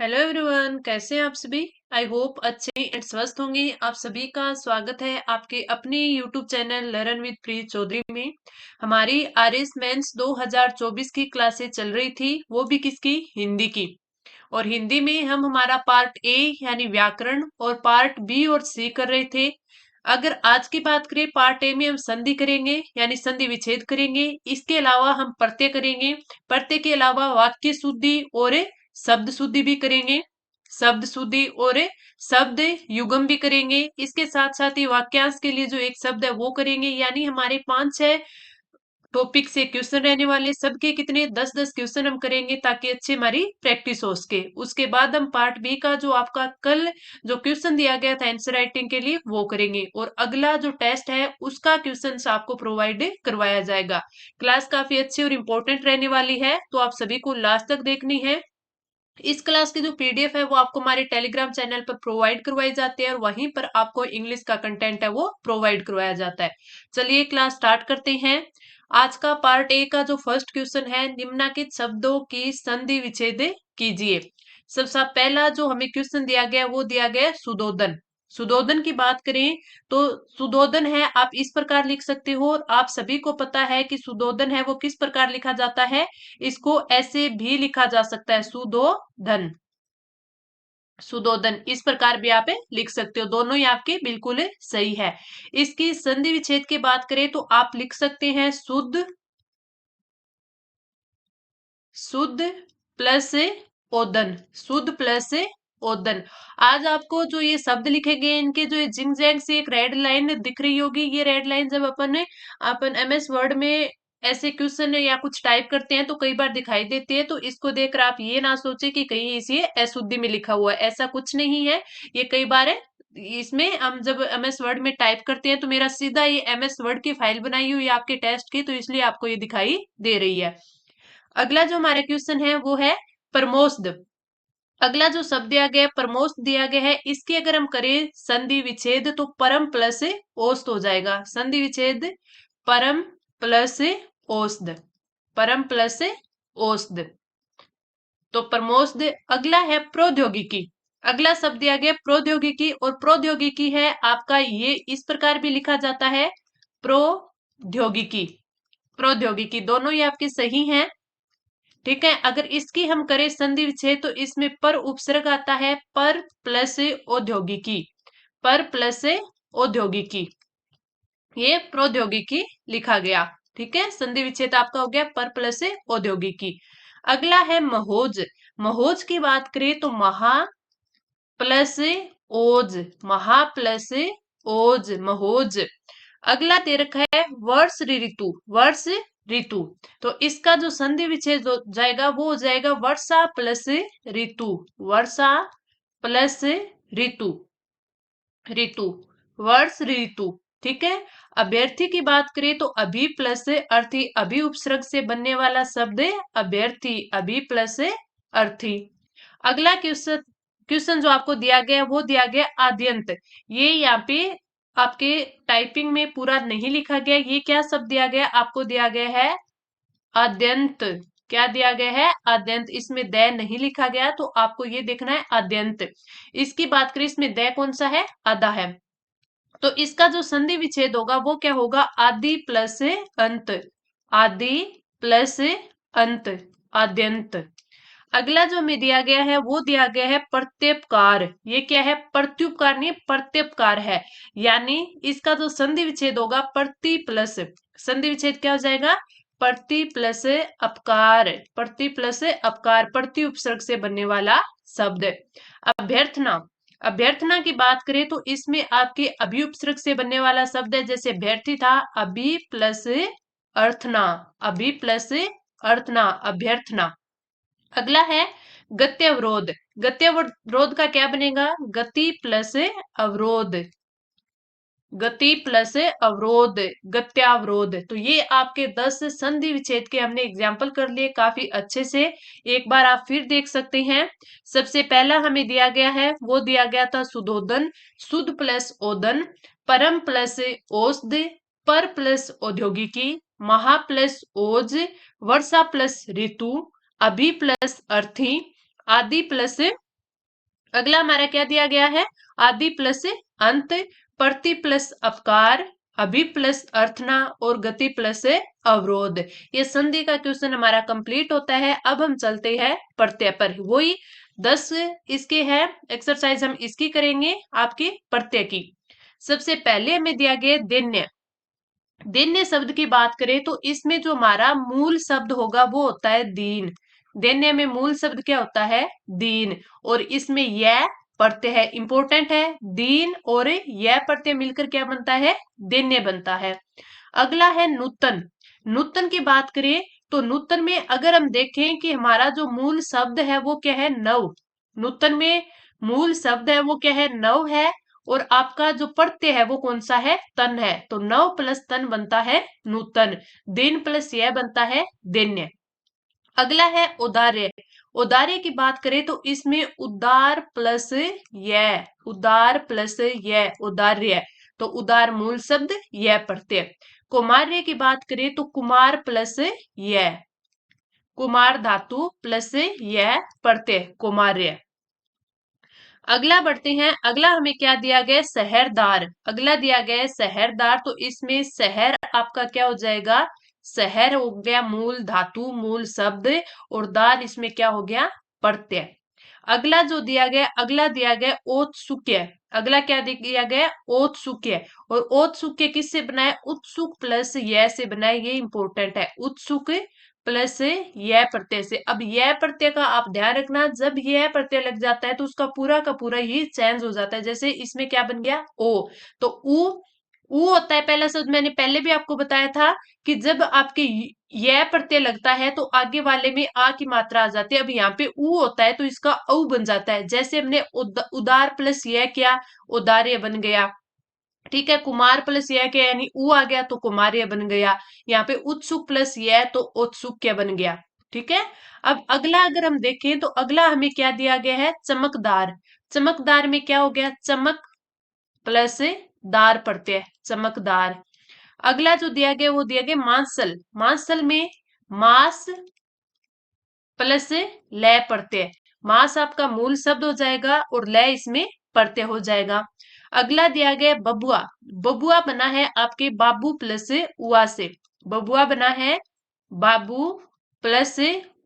Hello everyone, कैसे हैं आप सभी। आई होप अच्छे एंड स्वस्थ होंगे। आप सभी का स्वागत है आपके अपने यूट्यूब चैनल लर्न विद प्रीत चौधरी में। हमारी आरएस मेंस 2024 की क्लासेस चल रही थी, वो भी किसकी, हिंदी की। और हिंदी में हम हमारा पार्ट ए यानी व्याकरण और पार्ट बी और सी कर रहे थे। अगर आज की बात करें, पार्ट ए में हम संधि करेंगे यानी संधि विच्छेद करेंगे। इसके अलावा हम प्रत्यय करेंगे। प्रत्यय के अलावा वाक्य शुद्धि और शब्द शुद्धि भी करेंगे। शब्द शुद्धि और शब्द युगम भी करेंगे। इसके साथ साथ ही वाक्यांश के लिए जो एक शब्द है वो करेंगे। यानी हमारे 5-6 टॉपिक से क्वेश्चन रहने वाले, सबके कितने 10-10 क्वेश्चन हम करेंगे ताकि अच्छी हमारी प्रैक्टिस हो सके। उसके बाद हम पार्ट बी का जो आपका कल जो क्वेश्चन दिया गया था आंसर राइटिंग के लिए वो करेंगे। और अगला जो टेस्ट है उसका क्वेश्चन आपको प्रोवाइड करवाया जाएगा। क्लास काफी अच्छी और इम्पोर्टेंट रहने वाली है, तो आप सभी को लास्ट तक देखनी है। इस क्लास की जो पीडीएफ है वो आपको हमारे टेलीग्राम चैनल पर प्रोवाइड करवाई जाती है और वहीं पर आपको इंग्लिश का कंटेंट है वो प्रोवाइड करवाया जाता है। चलिए क्लास स्टार्ट करते हैं। आज का पार्ट ए का जो फर्स्ट क्वेश्चन है, निम्नलिखित शब्दों की संधि विच्छेद कीजिए। सबसे पहला जो हमें क्वेश्चन दिया गया वो दिया गया सुदोधन। सुदोधन की बात करें तो सुदोधन है, आप इस प्रकार लिख सकते हो। और आप सभी को पता है कि सुदोधन है वो किस प्रकार लिखा जाता है। इसको ऐसे भी लिखा जा सकता है, सुदोधन। सुदोधन इस प्रकार भी आप लिख सकते हो, दोनों ही आपके बिल्कुल सही है। इसकी संधि विच्छेद की बात करें तो आप लिख सकते हैं शुद्ध, शुद्ध प्लस ओदन, शुद्ध प्लस ओदन। आज आपको जो ये शब्द लिखे गए इनके जो जिंग जैंग से एक रेड लाइन दिख रही होगी, ये रेड लाइन जब अपन एमएस वर्ड में ऐसे क्वेश्चन या कुछ टाइप करते हैं तो कई बार दिखाई देती है। तो इसको देखकर आप ये ना सोचे कि कहीं इसे अशुद्धि में लिखा हुआ है, ऐसा कुछ नहीं है। ये कई बार है, इसमें हम जब एमएस वर्ड में टाइप करते हैं तो मेरा सीधा ये एमएस वर्ड की फाइल बनाई हुई है आपके टेस्ट की, तो इसलिए आपको ये दिखाई दे रही है। अगला जो हमारा क्वेश्चन है वो है परमोष्ध। अगला जो शब्द दिया गया है परमोष्ध दिया गया है, इसकी अगर हम करें संधि विच्छेद तो परम प्लस ओष्ध हो जाएगा। संधि विच्छेद परम प्लस ओष्ध, परम प्लस ओष्ध, तो परमोष्ध। अगला है प्रौद्योगिकी। अगला शब्द दिया गया प्रौद्योगिकी, और प्रौद्योगिकी है आपका ये इस प्रकार भी लिखा जाता है, प्रौद्योगिकी। प्रौद्योगिकी दोनों ही आपके सही हैं, ठीक है। अगर इसकी हम करें संधि विच्छेद तो इसमें पर उपसर्ग आता है, पर प्लस औद्योगिकी, पर प्लस औद्योगिकी, ये प्रौद्योगिकी लिखा गया। ठीक है, संधि विच्छेद आपका हो गया पर प्लस औद्योगिकी। अगला है महोज। महोज की बात करें तो महा प्लस ओज, महा प्लस ओज, महोज। अगला दे रखा है वर्ष ऋतु, वर्ष ऋतु। तो इसका जो संधि विच्छेद हो जाएगा वो हो जाएगा वर्षा प्लस ऋतु, वर्षा प्लस ऋतु, ऋतु, वर्ष ऋतु। ठीक है। अभ्यर्थी की बात करें तो अभी प्लस अर्थी, अभी उपसर्ग से बनने वाला शब्द है अभ्यर्थी, अभी प्लस अर्थी। अगला क्वेश्चन क्वेश्चन जो आपको दिया गया वो दिया गया आद्यंत। ये यहाँ पे आपके टाइपिंग में पूरा नहीं लिखा गया, ये क्या शब्द दिया गया, आपको दिया गया है आद्यंत। क्या दिया गया है, आद्यंत। इसमें द नहीं लिखा गया तो आपको ये देखना है आद्यंत। इसकी बात करें इसमें द कौन सा है, आधा है। तो इसका जो संधि विच्छेद होगा वो क्या होगा, आदि प्लस अंत, आदि प्लस अंत, आद्यंत। अगला जो हमें दिया गया है वो दिया गया है प्रत्युपकार। ये क्या है, प्रत्युपकार नहीं प्रत्युपकार है। यानी इसका जो संधि विच्छेद होगा प्रति प्लस, संधि विच्छेद क्या हो जाएगा, प्रति प्लस अपकार, प्रति प्लस अपकार, प्रति उपसर्ग से बनने वाला शब्द। अभ्यर्थना। अभ्यर्थना की बात करें तो इसमें आपके अभी उपसर्ग से बनने वाला शब्द है, जैसे अभ्यर्थी था अभी प्लस अर्थना, अभी प्लस अर्थना, अभ्यर्थना। अगला है गति अवरोध। गति अवरोध का क्या बनेगा, गति प्लस अवरोध, गति प्लस अवरोध, गत्यावरोध। तो ये आपके 10 संधि विच्छेद के हमने एग्जाम्पल कर लिए काफी अच्छे से। एक बार आप फिर देख सकते हैं। सबसे पहला हमें दिया गया है वो दिया गया था सुदोधन, शुद्ध प्लस ओदन, परम प्लस औषध, पर प्लस औद्योगिकी, महा प्लस ओज, वर्षा प्लस ऋतु, अभी प्लस अर्थी, आदि प्लस अगला हमारा क्या दिया गया है, आदि प्लस अंत, प्रति प्लस अपकार, अभि प्लस अर्थना और गति प्लस अवरोध। ये संधि का क्वेश्चन हमारा कंप्लीट होता है। अब हम चलते हैं प्रत्यय पर, वही 10 इसके है एक्सरसाइज, हम इसकी करेंगे आपके प्रत्यय की। सबसे पहले हमें दिया गया दैन्य। दैन्य शब्द की बात करें तो इसमें जो हमारा मूल शब्द होगा वो होता है दीन। दैन्य में मूल शब्द क्या होता है, दीन, और इसमें यह प्रत्यय है, इंपॉर्टेंट है, दीन और यह प्रत्यय मिलकर क्या बनता है, दैन्य बनता है। अगला है नूतन। नूतन की बात करें तो नूतन में अगर हम देखें कि हमारा जो मूल शब्द है वो क्या है, नव। नूतन में मूल शब्द है वो क्या है, नव है, और आपका जो प्रत्यय है वो कौन सा है, तन है। तो नव प्लस तन बनता है नूतन, दिन प्लस यह बनता है दैन्य। अगला है उदार्य। उदार्य की बात करें तो इसमें उदार प्लस यह, उदार प्लस यह उदार्य, तो उदार मूल शब्द यह प्रत्यय। कुमार्य की बात करें तो कुमार प्लस यह, कुमार धातु प्लस यह प्रत्यय कुमार्य। अगला बढ़ते हैं, अगला हमें क्या दिया गया, शहरदार। अगला दिया गया है शहरदार, तो इसमें शहर आपका क्या हो जाएगा, शहर हो गया मूल धातु मूल शब्द, और दार इसमें क्या हो गया, प्रत्यय। अगला जो दिया गया, अगला दिया गया औत्सुक्य। अगला क्या दिया गया, औत्सुक्य, और औत्सुक्य किससे बना है, उत्सुक प्लस यह से बना है, ये इंपॉर्टेंट है, उत्सुक प्लस यह प्रत्यय से। अब यह प्रत्यय का आप ध्यान रखना, जब यह प्रत्यय लग जाता है तो उसका पूरा का पूरा ही चेंज हो जाता है। जैसे इसमें क्या बन गया, ओ, तो ऊ होता है पहला शब्द, मैंने पहले भी आपको बताया था कि जब आपके यह प्रत्यय लगता है तो आगे वाले में आ की मात्रा आ जाती है। अब यहाँ पे ऊ होता है तो इसका औ बन जाता है। जैसे हमने उदार प्लस यह किया, उदार्य बन गया, ठीक है। कुमार प्लस यह क्या, यानी ऊ आ गया तो कुमार्य बन गया। यहाँ पे उत्सुक प्लस यह तो औत्सुक्य बन गया, ठीक है। अब अगला अगर हम देखें तो अगला हमें क्या दिया गया है, चमकदार। चमकदार में क्या हो गया, चमक प्लस दार प्रत्यय, चमकदार। अगला जो दिया गया वो दिया गया मांसल। मांसल में मास प्लस लय प्रत्यय, मास आपका मूल शब्द हो जाएगा और लय इसमें प्रत्यय हो जाएगा। अगला दिया गया बबुआ। बबुआ बना है आपके बाबू प्लस उआ से, बबुआ बना है बाबू प्लस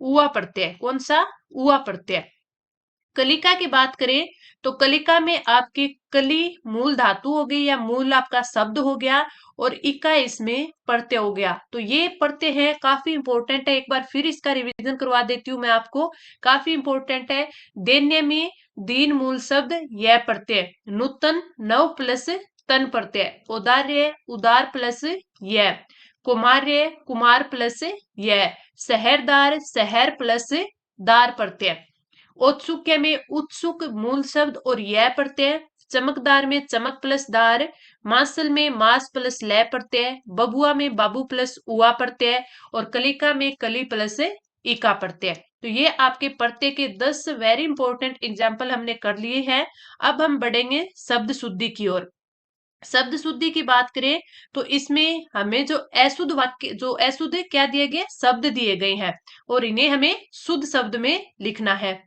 उआ प्रत्यय, कौन सा, उआ प्रत्यय। कलिका की बात करें तो कलिका में आपकी कली मूल धातु हो गई या मूल आपका शब्द हो गया, और इका इसमें प्रत्यय हो गया। तो ये प्रत्यय है, काफी इंपॉर्टेंट है, एक बार फिर इसका रिवीजन करवा देती हूँ मैं आपको, काफी इंपॉर्टेंट है। दैन्य में दीन मूल शब्द यह प्रत्यय, नूतन नव प्लस तन प्रत्यय, उदार्य उदार प्लस यह, कुमार्य कुमार प्लस यह, शहरदार शहर प्लस दार प्रत्यय। औत्सुक्य में उत्सुक मूल शब्द और यह प्रत्यय, चमकदार में चमक प्लस दार, मासल में मास प्लस लय प्रत्यय, बबुआ में बाबू प्लस उआ प्रत्यय, और कलिका में कली प्लस इका प्रत्यय। तो ये आपके प्रत्यय के 10 वेरी इंपॉर्टेंट एग्जाम्पल हमने कर लिए हैं। अब हम बढ़ेंगे शब्द शुद्धि की ओर। शब्द शुद्धि की बात करें तो इसमें हमें जो अशुद्ध वाक्य, जो अशुद्ध क्या दिए गए, शब्द दिए गए हैं, और इन्हें हमें शुद्ध शब्द में लिखना है।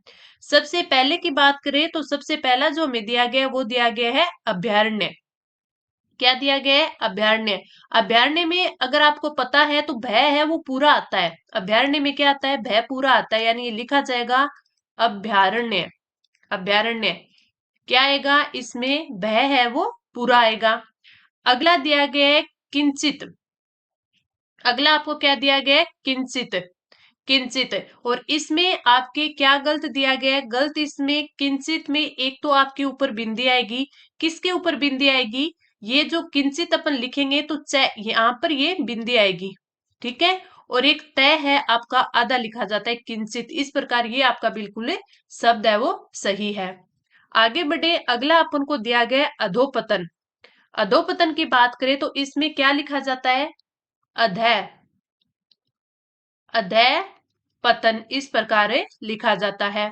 सबसे पहले की बात करें तो सबसे पहला जो हमें दिया गया वो दिया गया है अभ्यारण्य। क्या दिया गया है, अभ्यारण्य। अभ्यारण्य में अगर आपको पता है तो भय है वो पूरा आता है, अभ्यारण्य में क्या आता है, भय पूरा आता है, यानी ये लिखा जाएगा अभ्यारण्य। अभ्यारण्य क्या आएगा, इसमें भय है वो पूरा आएगा। अगला दिया गया है किंचित। अगला आपको क्या दिया गया है, किंचित। किंचित, और इसमें आपके क्या गलत दिया गया है, गलत इसमें किंचित में एक तो आपके ऊपर बिंदी आएगी, किसके ऊपर बिंदी आएगी, ये जो किंचित अपन लिखेंगे तो यहाँ पर ये बिंदी आएगी, ठीक है। और एक तय है आपका आधा लिखा जाता है किंचित, इस प्रकार ये आपका बिल्कुल शब्द है वो सही है। आगे बढ़े, अगला अपन को दिया गया है अधोपतन। अधोपतन की बात करें तो इसमें क्या लिखा जाता है, अधय, अधय पतन, इस प्रकार लिखा जाता है।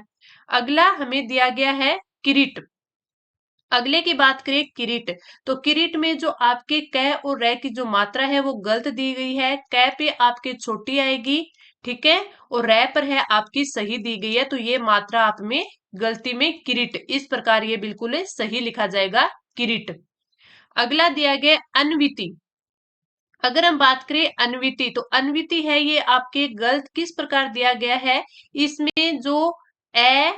अगला हमें दिया गया है किरीट। अगले की बात करें किरीट, तो किरीट में जो आपके क और रे की जो मात्रा है वो गलत दी गई है, क पे आपके छोटी आएगी, ठीक है। और रै पर है आपकी सही दी गई है, तो ये मात्रा आप में गलती में किरीट, इस प्रकार ये बिल्कुल सही लिखा जाएगा किरीट। अगला दिया गया अन्विति। अगर हम बात करें अन्विति, तो अन्विति है ये आपके गलत किस प्रकार दिया गया है, इसमें जो ए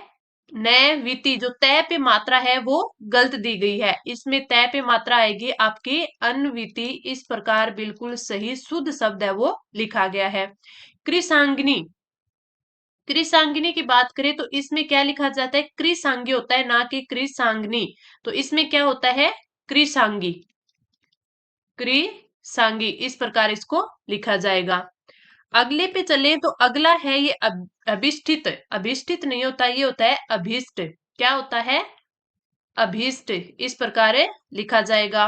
न विति जो तय पे मात्रा है वो गलत दी गई है, इसमें तय पे मात्रा आएगी आपकी अन्विति, इस प्रकार बिल्कुल सही शुद्ध शब्द है वो लिखा गया है। कृषांगिनी, कृषांगिनी की बात करें तो इसमें क्या लिखा जाता है, कृषांगी होता है ना कि कृषांगनी, तो इसमें क्या होता है कृषांगी, कृषांगी, इस प्रकार इसको लिखा जाएगा। अगले पे चले तो अगला है ये अभिष्ठित, अभिष्ठित नहीं होता, ये होता है अभीष्ट, क्या होता है अभीष्ट, इस प्रकार लिखा जाएगा।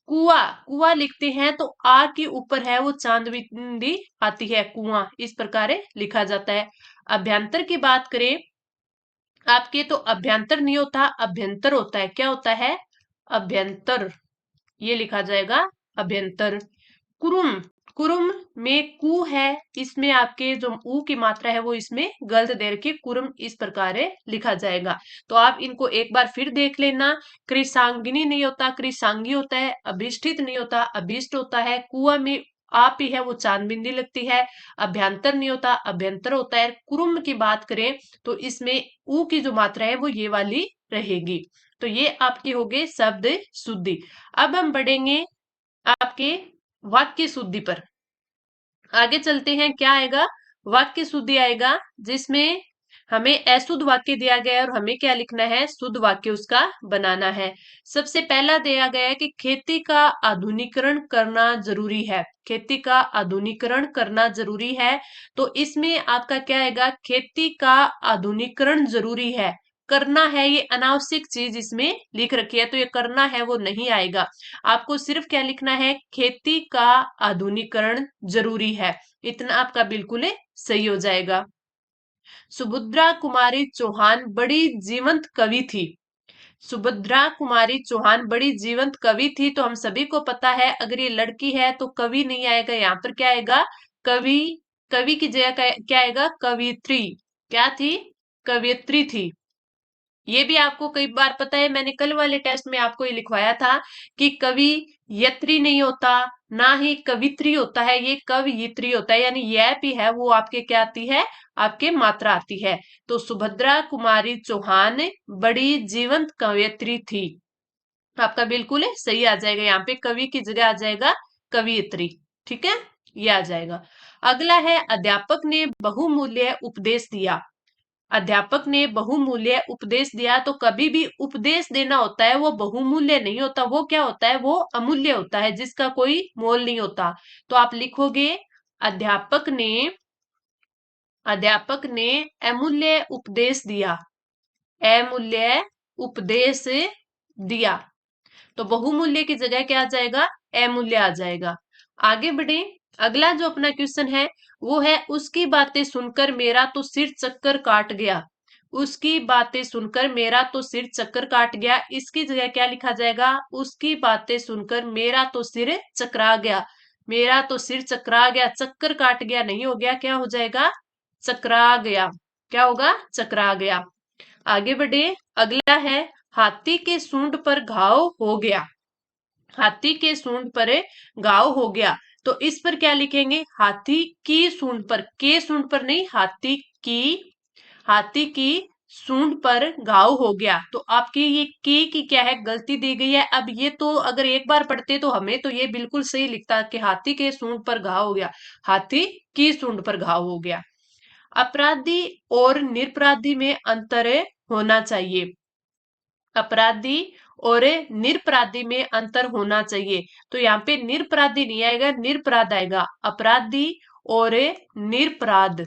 कुआ, कुआ लिखते हैं तो आ के ऊपर है वो चांद बिंदी आती है, कुआं, इस प्रकार लिखा जाता है। अभ्यंतर की बात करें आपके, तो अभ्यंतर नहीं होता, अभ्यंतर होता है, क्या होता है अभ्यंतर, ये लिखा जाएगा अभ्यंतर। कुरुम, कुरुम में कु है, इसमें आपके जो ऊ की मात्रा है वो इसमें गलत दे रखी, कुरुम, इस प्रकार लिखा जाएगा। तो आप इनको एक बार फिर देख लेना। कृषांगिनी नहीं होता, कृषांगी होता है। अभिष्ठित नहीं होता, अभिष्ट होता है। कुआ में आप ही है वो चांद बिंदी लगती है। अभ्यंतर नहीं होता, अभ्यंतर होता है। कुरुम की बात करें तो इसमें ऊ की जो मात्रा है वो ये वाली रहेगी। तो ये आपके हो गए शब्द शुद्धि। अब हम बढ़ेंगे आपके वाक्य शुद्धि पर। आगे चलते हैं, क्या आएगा वाक्य शुद्धि आएगा, जिसमें हमें अशुद्ध वाक्य दिया गया है और हमें क्या लिखना है, शुद्ध वाक्य उसका बनाना है। सबसे पहला दिया गया है कि खेती का आधुनिकीकरण करना जरूरी है, खेती का आधुनिकीकरण करना जरूरी है। तो इसमें आपका क्या आएगा, खेती का आधुनिकीकरण जरूरी है, करना है ये अनावश्यक चीज इसमें लिख रखी है, तो ये करना है वो नहीं आएगा। आपको सिर्फ क्या लिखना है, खेती का आधुनिकीकरण जरूरी है, इतना आपका बिल्कुल सही हो जाएगा। सुभद्रा कुमारी चौहान बड़ी जीवंत कवि थी, सुभद्रा कुमारी चौहान बड़ी जीवंत कवि थी, तो हम सभी को पता है अगर ये लड़की है तो कवि नहीं आएगा, यहाँ पर क्या आएगा कवि, कवि की जगह क्या आएगा कवित्री, क्या थी कवियत्री थी। ये भी आपको कई बार पता है, मैंने कल वाले टेस्ट में आपको ये लिखवाया था कि कवि यत्री नहीं होता, ना ही कवित्री होता है, ये कवयित्री होता है, यानी यह भी है वो आपके क्या आती है, आपके मात्रा आती है। तो सुभद्रा कुमारी चौहान बड़ी जीवंत कवयित्री थी, आपका बिल्कुल सही आ जाएगा, यहाँ पे कवि की जगह आ जाएगा कवियत्री, ठीक है, ये आ जाएगा। अगला है अध्यापक ने बहुमूल्य उपदेश दिया, अध्यापक ने बहुमूल्य उपदेश दिया, तो कभी भी उपदेश देना होता है वो बहुमूल्य नहीं होता, वो क्या होता है वो अमूल्य होता है, जिसका कोई मोल नहीं होता। तो आप लिखोगे अध्यापक ने, अध्यापक ने अमूल्य उपदेश दिया, अमूल्य उपदेश दिया, तो बहुमूल्य की जगह क्या आ जाएगा अमूल्य आ जाएगा। आगे बढ़े, अगला जो अपना क्वेश्चन है वो है उसकी बातें सुनकर मेरा तो सिर चक्कर काट गया, उसकी बातें सुनकर मेरा तो सिर चक्कर काट गया, इसकी जगह क्या लिखा जाएगा, उसकी बातें सुनकर मेरा तो सिर चकरा गया, मेरा तो सिर चकरा गया, चक्कर काट गया नहीं हो गया, क्या हो जाएगा चकरा गया, क्या होगा चकरा गया। आगे बढ़े, अगला है हाथी के सूंड पर घाव हो गया, हाथी के सूंड पर घाव हो गया, तो इस पर क्या लिखेंगे हाथी की सूंड पर, के सूंड पर नहीं, हाथी की, हाथी की सूंड पर घाव हो गया, तो आपकी ये की क्या है गलती दी गई है। अब ये तो अगर एक बार पढ़ते तो हमें तो ये बिल्कुल सही लिखता कि हाथी के सूंड पर घाव हो गया, हाथी की सूंड पर घाव हो गया। अपराधी और निरपराधी में अंतर होना चाहिए, अपराधी और निरपराधी में अंतर होना चाहिए, तो यहाँ पे निरपराधी नहीं आएगा निरपराध आएगा, अपराधी और निरपराध,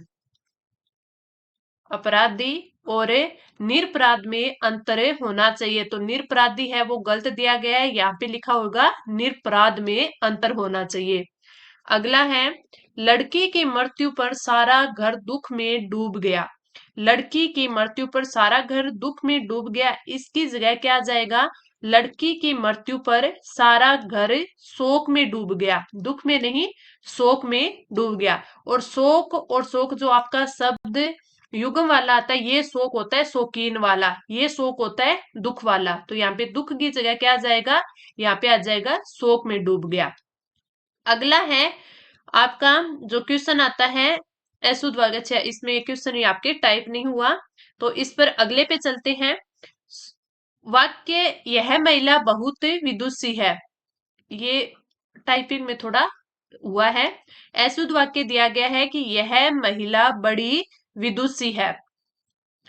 अपराधी और निरपराध में अंतर होना चाहिए, तो निरपराधी है वो गलत दिया गया है, यहाँ पे लिखा होगा निरपराध में अंतर होना चाहिए। अगला है लड़की की मृत्यु पर सारा घर दुख में डूब गया, लड़की की मृत्यु पर सारा घर दुख में डूब गया, इसकी जगह क्या आ जाएगा लड़की की मृत्यु पर सारा घर शोक में डूब गया, दुख में नहीं, शोक में डूब गया। और शोक जो आपका शब्द युग्म वाला आता है, ये शोक होता है शौकीन वाला, ये शोक होता है दुख वाला। तो यहाँ पे दुख की जगह क्या आ जाएगा, यहाँ पे आ जाएगा शोक में डूब गया। अगला है आपका जो क्वेश्चन आता है असुद्ध, अच्छा इसमें क्वेश्चन ही आपके टाइप नहीं हुआ, तो इस पर अगले पे चलते हैं। वाक्य यह महिला बहुत विदुषी है, ये टाइपिंग में थोड़ा हुआ है। असुद्ध वाक्य दिया गया है कि यह महिला बड़ी विदुषी है।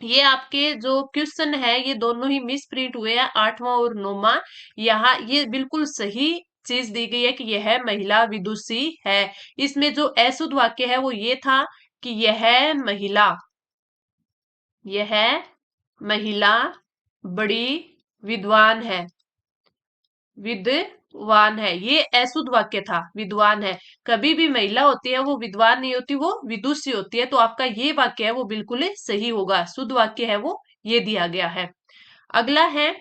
ये आपके जो क्वेश्चन है ये दोनों ही मिस प्रिंट हुए हैं, 8वां और 9वां। यहाँ ये बिल्कुल सही चीज दी गई है कि यह महिला विदुषी है। इसमें जो असुद्ध वाक्य है वो ये था कि यह महिला बड़ी विद्वान है, विद्वान है, ये असुद्ध वाक्य था, विद्वान है। कभी भी महिला होती है वो विद्वान नहीं होती, वो विदुषी होती है। तो आपका ये वाक्य है वो बिल्कुल सही होगा, शुद्ध वाक्य है वो ये दिया गया है। अगला है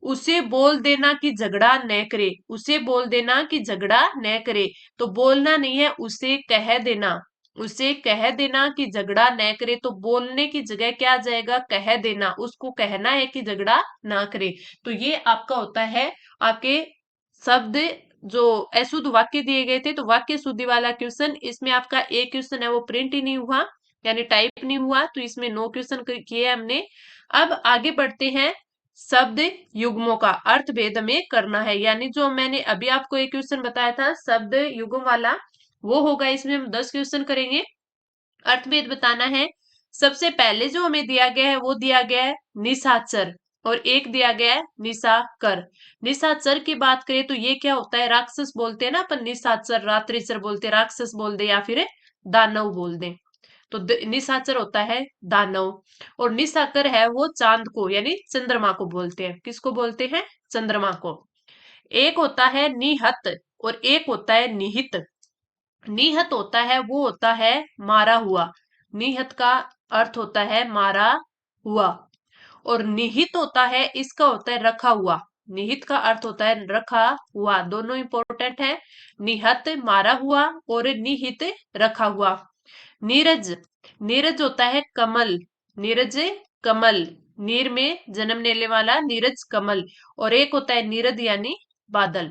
उसे बोल देना कि झगड़ा न करे, उसे बोल देना कि झगड़ा न करे। तो बोलना नहीं है, उसे कह देना, उसे कह देना कि झगड़ा न करे। तो बोलने की जगह क्या आ जाएगा, कह देना, उसको कहना है कि झगड़ा ना करे। तो ये आपका होता है आपके शब्द जो अशुद्ध वाक्य दिए गए थे, तो वाक्य शुद्धि वाला क्वेश्चन। इसमें आपका एक क्वेश्चन है वो प्रिंट ही नहीं हुआ, यानी टाइप नहीं हुआ, तो इसमें 9 क्वेश्चन किए हमने। अब आगे बढ़ते हैं, शब्द युग्मों का अर्थ भेद में करना है, यानी जो मैंने अभी आपको एक क्वेश्चन बताया था शब्द युग्म वाला, वो होगा। इसमें हम 10 क्वेश्चन करेंगे, अर्थभेद बताना है। सबसे पहले जो हमें दिया गया है वो दिया गया है निशाचर, और एक दिया गया है निशाकर। निशाचर की बात करें तो ये क्या होता है, राक्षस बोलते हैं ना अपन, निशाचर रात्रिचर बोलते हैं, राक्षस बोल दे या फिर दानव बोल दे। तो निशाचर होता है दानव, और निशाकर है वो चांद को यानी चंद्रमा को बोलते हैं। किसको बोलते हैं, चंद्रमा को। एक होता है निहत और एक होता है निहित। निहत होता है वो होता है मारा हुआ, निहत का अर्थ होता है मारा हुआ। और निहित होता है, इसका होता है रखा हुआ, निहित का अर्थ होता है रखा हुआ। दोनों इंपॉर्टेंट है, निहत मारा हुआ और निहित रखा हुआ। नीरज, नीरज होता है कमल, नीरज कमल, नीर में जन्म लेने वाला नीरज कमल। और एक होता है नीरद यानी बादल,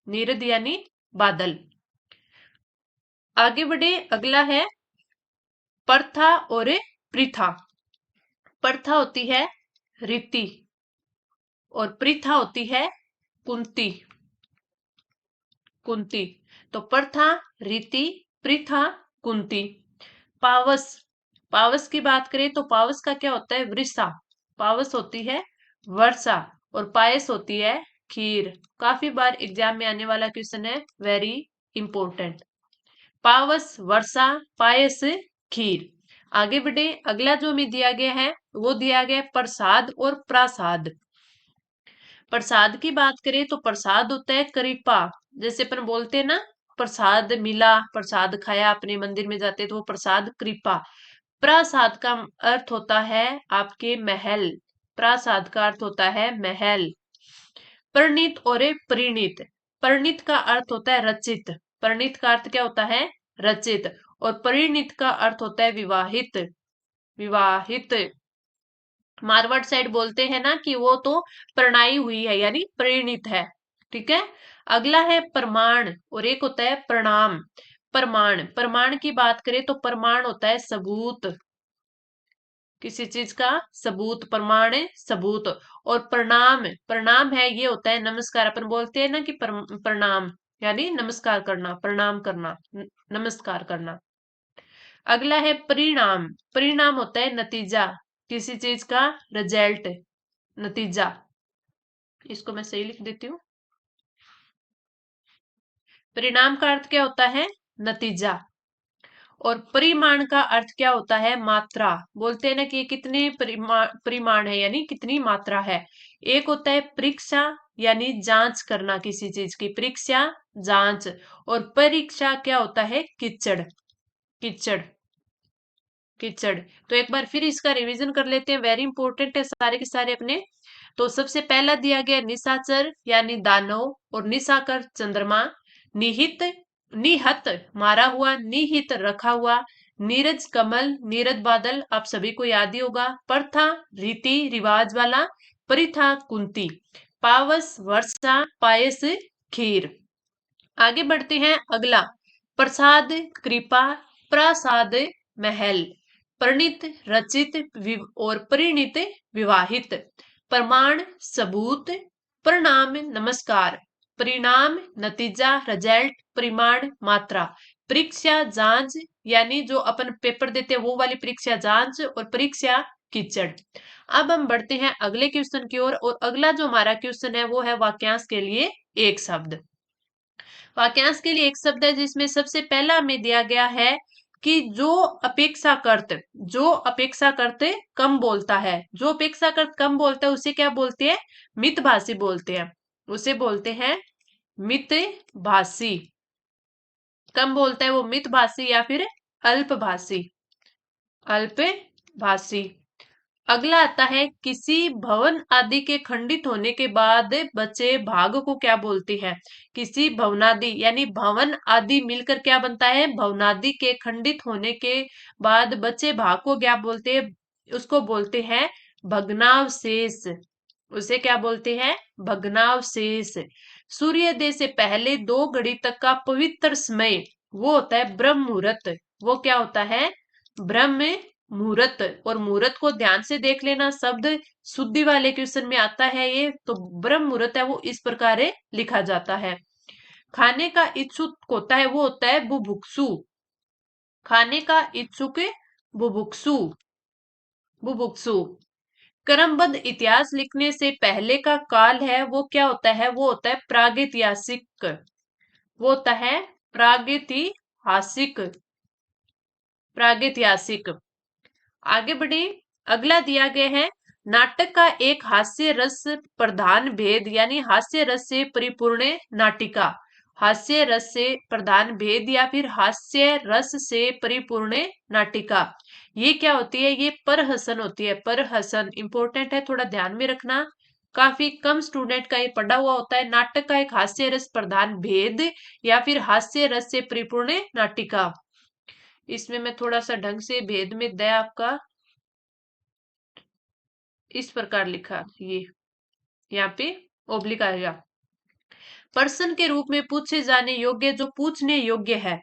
नीरद यानी बादल। आगे बढ़े, अगला है प्रथा और प्रथा। प्रथा होती है रीति और प्रथा होती है कुंती, कुंती। तो प्रथा, रीति, प्रथा, कुंती। पावस, पावस की बात करें तो पावस का क्या होता है, वृषा। पावस होती है वर्षा, और पायस होती है खीर। काफी बार एग्जाम में आने वाला क्वेश्चन है, वेरी इंपॉर्टेंट। पावस वर्षा, पायस खीर। आगे बढ़े, अगला जो हमें दिया गया है वो दिया गया है प्रसाद और प्रसाद। प्रसाद की बात करें तो प्रसाद होता है कृपा, जैसे अपन बोलते हैं ना प्रसाद मिला, प्रसाद खाया, अपने मंदिर में जाते तो वो प्रसाद कृपा। प्रसाद का अर्थ होता है आपके महल, प्रसाद का अर्थ होता है महल। परिणीत और परिणीत, परिणीत का अर्थ होता है रचित, परिणीत का अर्थ क्या होता है, रचित। और परिणीत का अर्थ होता है विवाहित, विवाहित। मारवाड़ साइड बोलते हैं ना कि वो तो प्रणाई हुई है यानी परिणीत है, ठीक है। अगला है प्रमाण और एक होता है प्रणाम। प्रमाण, प्रमाण की बात करें तो प्रमाण होता है सबूत, किसी चीज का सबूत, प्रमाण है सबूत। और प्रणाम, प्रणाम है ये होता है नमस्कार, अपन बोलते हैं ना कि प्रणाम यानी नमस्कार करना, प्रणाम करना, नमस्कार करना। अगला है परिणाम, परिणाम होता है नतीजा, किसी चीज का रिजल्ट, नतीजा। इसको मैं सही लिख देती हूँ। परिणाम का अर्थ क्या होता है, नतीजा। और परिमाण का अर्थ क्या होता है, मात्रा। बोलते हैं ना कि कितने परिमाण है यानी कितनी मात्रा है। एक होता है परीक्षा यानी जांच करना, किसी चीज की परीक्षा, जांच। और परीक्षा क्या होता है, किचड़, किचड़। कीचड़। तो एक बार फिर इसका रिवीजन कर लेते हैं, वेरी इंपॉर्टेंट है सारे के सारे अपने। तो सबसे पहला दिया गया निशाचर यानी दानव, और निशाकर चंद्रमा, निहित निहत मारा हुआ, निहित रखा हुआ, नीरज कमल नीरद बादल आप सभी को याद ही होगा, प्रथा रीति रिवाज वाला, परिथा कुंती, पावस वर्षा, पायस खीर। आगे बढ़ते हैं अगला, प्रसाद कृपा, प्रासाद महल, प्रणीत रचित और परिणीत विवाहित, प्रमाण सबूत, प्रणाम नमस्कार, परिणाम नतीजा रिजल्ट, परिमाण मात्रा, परीक्षा जांच यानी जो अपन पेपर देते हैं वो वाली परीक्षा जांच, और परीक्षा कीचड़। अब हम बढ़ते हैं अगले क्वेश्चन की ओर, और अगला जो हमारा क्वेश्चन है वो है वाक्यांश के लिए एक शब्द। वाक्यांश के लिए एक शब्द है जिसमें सबसे पहला हमें दिया गया है कि जो अपेक्षाकृत कम बोलता है, जो अपेक्षाकृत कम बोलता है उसे क्या बोलते हैं, मितभाषी बोलते हैं, उसे बोलते हैं मितभाषी। कम बोलता है वो मितभाषी या फिर अल्पभाषी, अल्पभाषी। अगला आता है, किसी भवन आदि के खंडित होने के बाद बचे भाग को क्या बोलते हैं, किसी भवनादि यानी भवन आदि मिलकर क्या बनता है, भवनादि के खंडित होने के बाद बचे भाग को क्या बोलते हैं, उसको बोलते हैं भग्नावशेष, उसे क्या बोलते हैं, भग्नावशेष। सूर्योदय से पहले 2 घड़ी तक का पवित्र समय वो होता है ब्रह्म मुहूर्त, वो क्या होता है, ब्रह्म मुहूर्त। और मुहूर्त को ध्यान से देख लेना, शब्द शुद्धि वाले क्वेश्चन में आता है ये, तो ब्रह्म मुहूर्त है वो इस प्रकार लिखा जाता है। खाने का इच्छुक होता है वो होता है बुभुक्षु, खाने का इच्छुक बुभुक्षु, बुभुक्षु। क्रमबद्ध इतिहास लिखने से पहले का काल है वो क्या होता है, वो होता है प्रागैतिहासिक, वो होता है प्रागैतिहासिक, प्रागैतिहासिक। आगे बढ़े, अगला दिया गया है, नाटक का एक हास्य रस प्रधान भेद यानी हास्य रस से परिपूर्ण नाटिका, हास्य रस से प्रधान भेद या फिर हास्य रस से परिपूर्ण नाटिका, ये क्या होती है, ये परहसन होती है, परहसन इंपॉर्टेंट है, थोड़ा ध्यान में रखना, काफी कम स्टूडेंट का ये पढ़ा हुआ होता है। नाटक का एक हास्य रस प्रधान भेद या फिर हास्य रस से परिपूर्ण नाटिका। इसमें मैं थोड़ा सा ढंग से भेद में दया आपका इस प्रकार लिखा, ये यहाँ पे ओब्लिक आएगा। प्रश्न के रूप में पूछे जाने योग्य, जो पूछने योग्य है,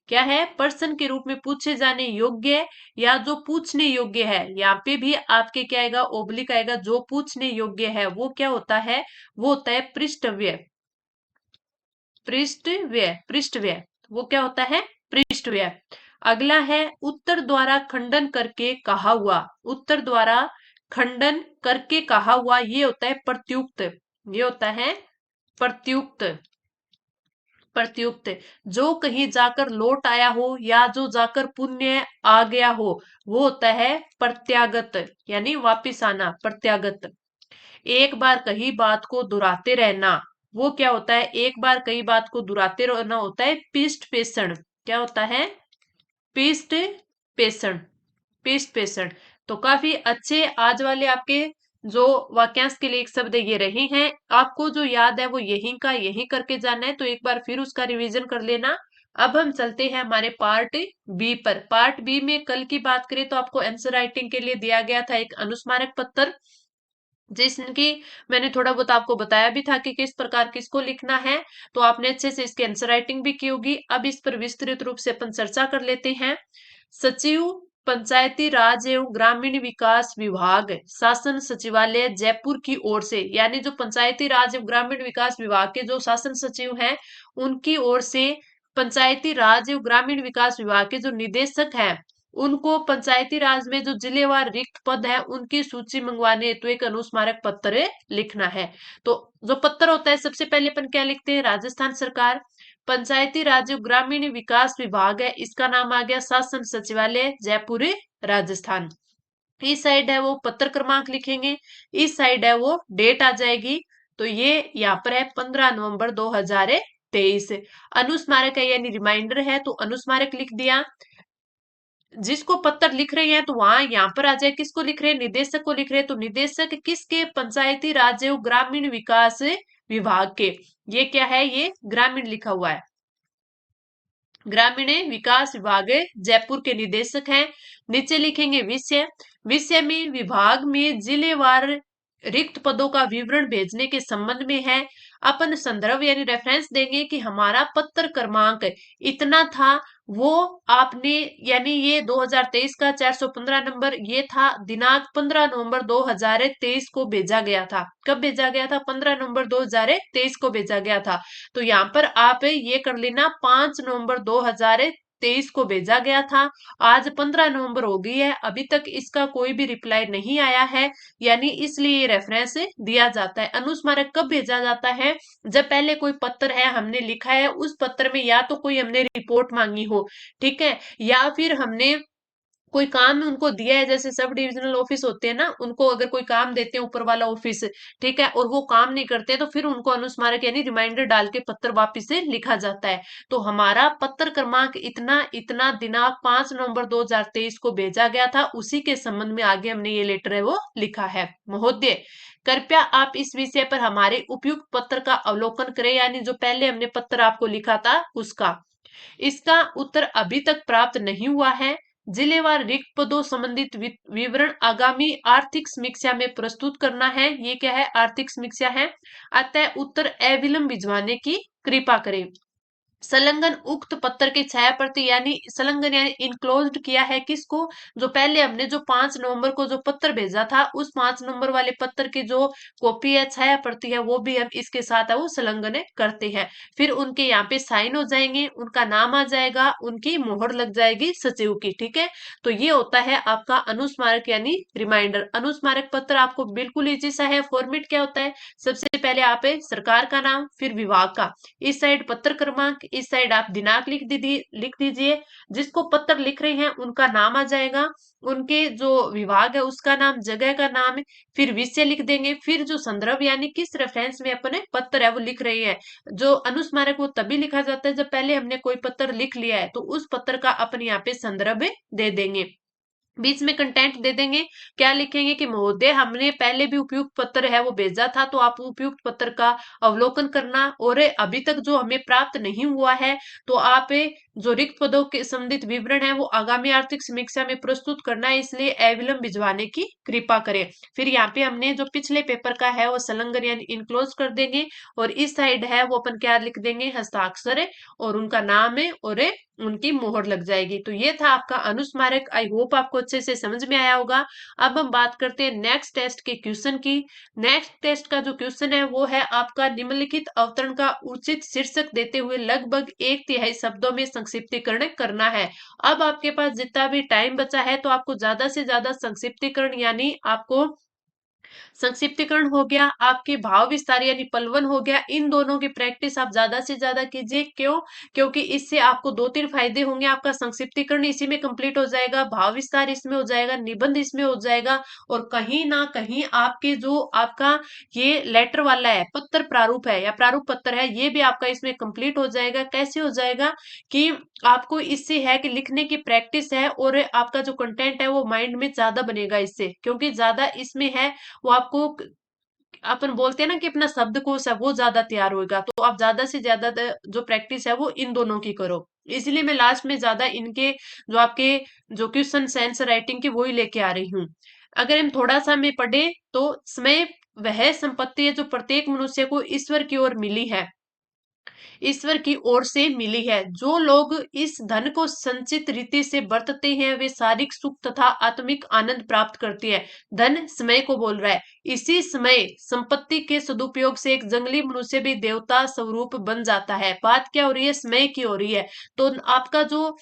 क्या है, प्रश्न के रूप में पूछे जाने योग्य या जो पूछने योग्य है, यहाँ पे भी आपके क्या आएगा, ओब्लिक आएगा, जो पूछने योग्य है वो क्या होता है, वो होता है पृष्ठव्यय, पृष्ठव्यय, पृष्ठव्यय, वो क्या होता है, पृष्ठव्यय। अगला है, उत्तर द्वारा खंडन करके कहा हुआ, उत्तर द्वारा खंडन करके कहा हुआ, ये होता है प्रत्युक्त, ये होता है प्रत्युक्त, प्रत्युक्त। जो कहीं जाकर लौट आया हो या जो जाकर पुण्य आ गया हो वो होता है प्रत्यागत, यानी वापिस आना, प्रत्यागत। एक बार कही बात को दोहराते रहना, वो क्या होता है, एक बार कई बात को दोहराते रहना होता है पृष्ठ पेषण, क्या होता है, पृष्ठ पेषण, पृष्ठ पेषण। तो काफी अच्छे आज वाले आपके जो वाक्यांश के लिए एक शब्द ये रहे हैं, आपको जो याद है वो यही का यही करके जाना है, तो एक बार फिर उसका रिवीजन कर लेना। अब हम चलते हैं हमारे पार्ट बी पर। पार्ट बी में कल की बात करें तो आपको आंसर राइटिंग के लिए दिया गया था एक अनुस्मारक पत्र, जिसकी मैंने थोड़ा बहुत आपको बताया भी था कि किस प्रकार किसको लिखना है, तो आपने अच्छे से इसकी आंसर राइटिंग भी की होगी। अब इस पर विस्तृत रूप से अपन चर्चा कर लेते हैं। सचिव पंचायती राज एवं ग्रामीण विकास विभाग शासन सचिवालय जयपुर की ओर से, यानी जो पंचायती राज एवं ग्रामीण विकास विभाग के जो शासन सचिव हैं उनकी ओर से पंचायती राज एवं ग्रामीण विकास विभाग के जो निदेशक हैं उनको पंचायती राज में जो जिलेवार रिक्त पद है उनकी सूची मंगवाने हेतु एक अनुस्मारक पत्र लिखना है। तो जो पत्र होता है सबसे पहले अपन क्या लिखते हैं, राजस्थान सरकार पंचायती राज ग्रामीण विकास विभाग है, इसका नाम आ गया शासन सचिवालय जयपुर राजस्थान। इस साइड है वो पत्र क्रमांक लिखेंगे, इस साइड है वो डेट आ जाएगी, तो ये यहाँ पर है 15 नवंबर 2023। अनुस्मारक है यानी रिमाइंडर है, तो अनुस्मारक लिख दिया। जिसको पत्र लिख रहे हैं तो वहां यहाँ पर आ जाए, किसको लिख रहे हैं, निदेशक को लिख रहे हैं, तो निदेशक किसके, पंचायती राज एवं ग्रामीण विकास विभाग के। ये क्या है, ये ग्रामीण लिखा हुआ है, ग्रामीण विकास विभाग जयपुर के निदेशक हैं। नीचे लिखेंगे विषय, विषय में विभाग में जिलेवार रिक्त पदों का विवरण भेजने के संबंध में है। अपन संदर्भ यानी रेफरेंस देंगे कि हमारा पत्र क्रमांक इतना था, वो आपने यानी ये 2023 का 415 नंबर ये था, दिनांक 15 नवंबर 2023 को भेजा गया था। कब भेजा गया था, 15 नवंबर 2023 को भेजा गया था। तो यहाँ पर आप ये कर लेना, 5 नवंबर 2023 को भेजा गया था। आज 15 नवंबर हो गई है, अभी तक इसका कोई भी रिप्लाई नहीं आया है, यानी इसलिए ये रेफरेंस दिया जाता है। अनुस्मारक कब भेजा जाता है, जब पहले कोई पत्र है हमने लिखा है, उस पत्र में या तो कोई हमने रिपोर्ट मांगी हो, ठीक है, या फिर हमने कोई काम उनको दिया है, जैसे सब डिविजनल ऑफिस होते हैं ना, उनको अगर कोई काम देते हैं ऊपर वाला ऑफिस, ठीक है, और वो काम नहीं करते तो फिर उनको अनुस्मारक यानी रिमाइंडर डाल के पत्र वापिस से लिखा जाता है। तो हमारा पत्र क्रमांक इतना इतना दिनांक 5 नवंबर 2023 को भेजा गया था, उसी के संबंध में आगे हमने ये लेटर है वो लिखा है। महोदय, कृपया आप इस विषय पर हमारे उपयुक्त पत्र का अवलोकन करें, यानी जो पहले हमने पत्र आपको लिखा था उसका। इसका उत्तर अभी तक प्राप्त नहीं हुआ है। जिलेवार रिक्त पदों संबंधित विवरण आगामी आर्थिक समीक्षा में प्रस्तुत करना है। ये क्या है, आर्थिक समीक्षा है, अतः उत्तर अविलंब भिजवाने की कृपा करें। संलग्न उक्त पत्र के छाया प्रति यानी संलग्न यानी इनक्लोज्ड किया है किसको, जो पहले हमने जो 5 नवंबर को जो पत्र भेजा था, उस 5 नवंबर वाले पत्र की जो कॉपी है, छाया प्रति है, वो भी हम इसके साथ है वो संलग्न करते हैं। फिर उनके यहाँ पे साइन हो जाएंगे, उनका नाम आ जाएगा, उनकी मोहर लग जाएगी सचिव की, ठीक है। तो ये होता है आपका अनुस्मारक यानी रिमाइंडर। अनुस्मारक पत्र आपको बिल्कुल इजी सा है। फॉर्मेट क्या होता है, सबसे पहले आप सरकार का नाम, फिर विभाग का, इस साइड पत्र क्रमांक, इस साइड आप दिनांक लिख दीजिए, जिसको पत्र लिख रहे हैं उनका नाम आ जाएगा, उनके जो विभाग है उसका नाम, जगह का नाम, फिर विषय लिख देंगे, फिर जो संदर्भ यानी किस रेफरेंस में अपने पत्र है वो लिख रहे हैं। जो अनुस्मारक वो तभी लिखा जाता है जब पहले हमने कोई पत्र लिख लिया है, तो उस पत्र का अपने यहाँ पे संदर्भ दे देंगे, बीच में कंटेंट दे देंगे। क्या लिखेंगे कि महोदय, हमने पहले भी उपयुक्त पत्र है वो भेजा था, तो आप उपयुक्त पत्र का अवलोकन करना, और अभी तक जो हमें प्राप्त नहीं हुआ है, तो आप जो रिक्त पदों के संबंधित विवरण है वो आगामी आर्थिक समीक्षा में प्रस्तुत करना है, इसलिए अविलंब भिजवाने की कृपा करें। फिर यहाँ पे हमने जो पिछले पेपर का है वो संलग्न यानी इनक्लोज कर देंगे, और इस साइड है वो अपन क्या लिख देंगे, हस्ताक्षर है, और उनका नाम है, और उनकी मोहर लग जाएगी। तो ये था आपका अनुस्मारक। आई होप आपको अच्छे से समझ में आया होगा। अब हम बात करते हैं नेक्स्ट टेस्ट के क्वेश्चन की। नेक्स्ट टेस्ट का जो क्वेश्चन है वो है आपका, निम्नलिखित अवतरण का उचित शीर्षक देते हुए लगभग 1/3 शब्दों में संक्षिप्तीकरण करना है। अब आपके पास जितना भी टाइम बचा है, तो आपको ज्यादा से ज्यादा संक्षिप्तीकरण यानी आपको संक्षिप्तीकरण हो गया, आपके भाव विस्तार यानी पलवन हो गया, इन दोनों की प्रैक्टिस आप ज्यादा से ज्यादा कीजिए। क्यों, क्योंकि इससे आपको 2-3 फायदे होंगे। आपका संक्षिप्तीकरण इसी में कंप्लीट हो जाएगा, भाव विस्तार इसमें हो जाएगा, निबंध इसमें हो जाएगा, और कहीं ना कहीं आपके जो आपका ये लेटर वाला है, पत्र प्रारूप है या प्रारूप पत्र है, ये भी आपका इसमें कंप्लीट हो जाएगा। कैसे हो जाएगा कि आपको इससे है कि लिखने की प्रैक्टिस है, और आपका जो कंटेंट है वो माइंड में ज्यादा बनेगा इससे, क्योंकि ज्यादा इसमें है वो आपको अपन बोलते हैं ना कि अपना शब्दकोश है वो ज्यादा तैयार होगा। तो आप ज्यादा से ज्यादा जो प्रैक्टिस है वो इन दोनों की करो। इसलिए मैं लास्ट में ज्यादा इनके जो आपके जो क्वेश्चन सेंस राइटिंग की वही लेके आ रही हूँ। अगर हम थोड़ा सा में पढ़े तो समय वह संपत्ति है जो प्रत्येक मनुष्य को ईश्वर की ओर मिली है, ईश्वर की ओर से मिली है। जो लोग इस धन को संचित रीति से बरतते हैं वे शारीरिक सुख तथा आत्मिक आनंद प्राप्त करते हैं। धन समय को बोल रहा है। इसी समय संपत्ति के सदुपयोग से एक जंगली मनुष्य भी देवता स्वरूप बन जाता है। बात क्या हो रही है, समय की हो रही है। तो आपका जो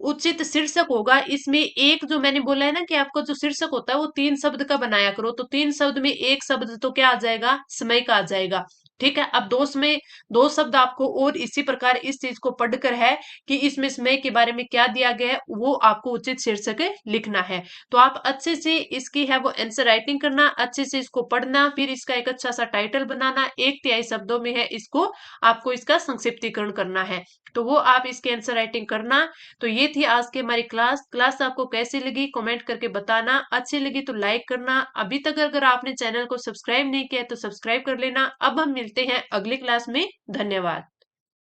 उचित शीर्षक होगा, इसमें एक जो मैंने बोला है ना कि आपका जो शीर्षक होता है वो 3 शब्द का बनाया करो, तो 3 शब्द में एक शब्द तो क्या आ जाएगा, समय का आ जाएगा। ठीक है। अब दोस्त में दो शब्द आपको और इसी प्रकार इस चीज को पढ़कर है कि इसमें इसमें के बारे में क्या दिया गया है वो आपको उचित शीर्षक लिखना है। तो आप अच्छे से इसकी है वो आंसर राइटिंग करना, अच्छे से इसको पढ़ना, फिर इसका एक अच्छा सा टाइटल बनाना, 1 तिहाई शब्दों में है इसको आपको इसका संक्षिप्तीकरण करना है। तो वो आप इसके आंसर राइटिंग करना। तो ये थी आज की हमारी क्लास आपको कैसी लगी कमेंट करके बताना, अच्छी लगी तो लाइक करना। अभी तक अगर आपने चैनल को सब्सक्राइब नहीं किया है तो सब्सक्राइब कर लेना। अब हम मिलते हैं अगली क्लास में। धन्यवाद।